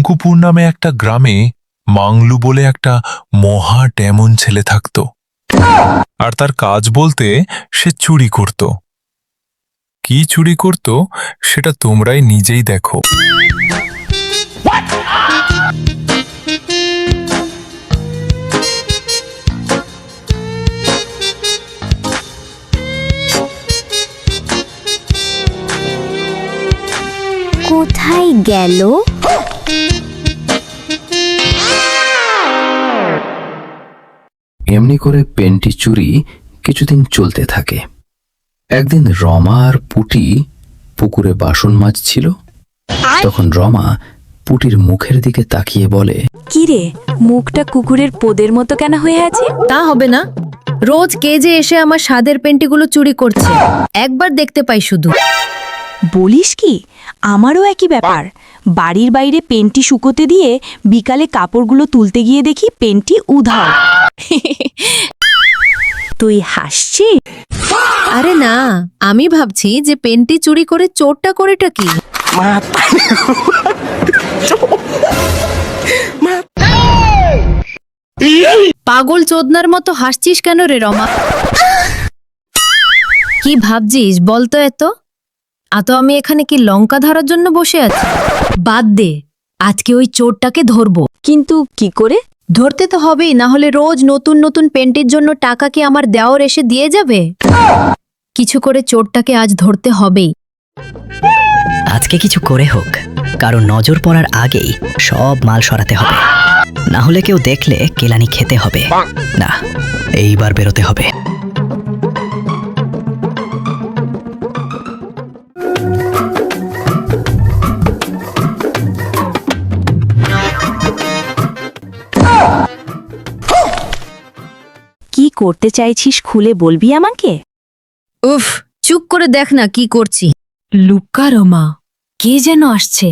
শঙ্কুপুর নামে একটা গ্রামে মাংলু বলে একটা মহা ডেমন ছেলে থাকত। আর তার কাজ বলতে সে চুরি করত। কি চুরি করত সেটা তোমরাই নিজেই দেখো। কোথায় গেল? এমনি করে পেনটি চুরি কিছুদিন চলতে থাকে। একদিন রমা আর পুটি পুকুরে বাসন মাজছিল। তখন রমা পুটির মুখের দিকে তাকিয়ে বলে, কিরে, মুখটা কুকুরের পোদের মতো কেন হয়ে আছে? তা হবে না, রোজ কে যে এসে আমার স্বাদের পেন্টিগুলো চুরি করছে, একবার দেখতে পাই শুধু। বলিস কি, আমারও একই ব্যাপার। বাড়ির বাইরে পেন্টি শুকোতে দিয়ে বিকালে কাপড়গুলো তুলতে গিয়ে দেখি পেন্টি উধাও। তুই হাসছিস? আরে না, আমি ভাবছি যে পেন্টি চুরি করে চোরটা করেটা কি। পাগল চোদনার মতো হাসছিস কেন রে রমা? কি ভাবছিস বলতো? এত আমি এখানে কি লঙ্কা ধরার জন্য বসে আছি? বাদ দে, আজকে ওই চোরটাকে ধরবো। কিন্তু কি করে? ধরতে তো হবেই, না হলে রোজ নতুন নতুন পেন্টির জন্য টাকা কি আমার দেওর এসে দিয়ে যাবে? কিছু করে চোরটাকে আজ ধরতে হবেই। আজকে কিছু করে হোক, কারণ নজর পড়ার আগেই সব মাল সরাতে হবে, না হলে কেউ দেখলে কেলানি খেতে হবে। না, এইবার বেরোতে হবে। কি করতে চাইছিস খুলে বলবি আমাকে? উফ, চুপ করে দেখ না কি করছি। লুকা রমা, কে যেন আসছে।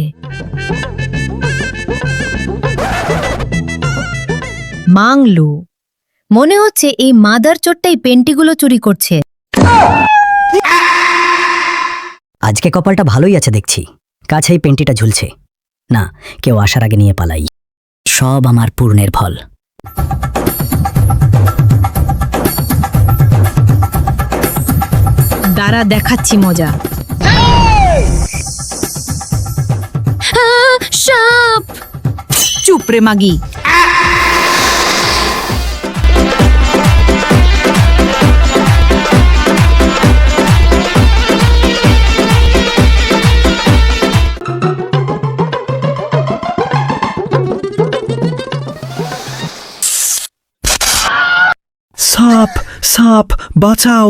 মাংলু, মনে হচ্ছে এই মাদার চোরটাই পেন্টিগুলো চুরি করছে। আজকে কপালটা ভালোই আছে দেখছি, কাছেই পেন্টিটা ঝুলছে। না, কেউ আসার আগে নিয়ে পালাই। সব আমার পূর্ণের ফল। দাঁড়া, দেখাচ্ছি মজা। সাপ! চুপ রে মাগি। সাপ, সাপ, বাঁচাও!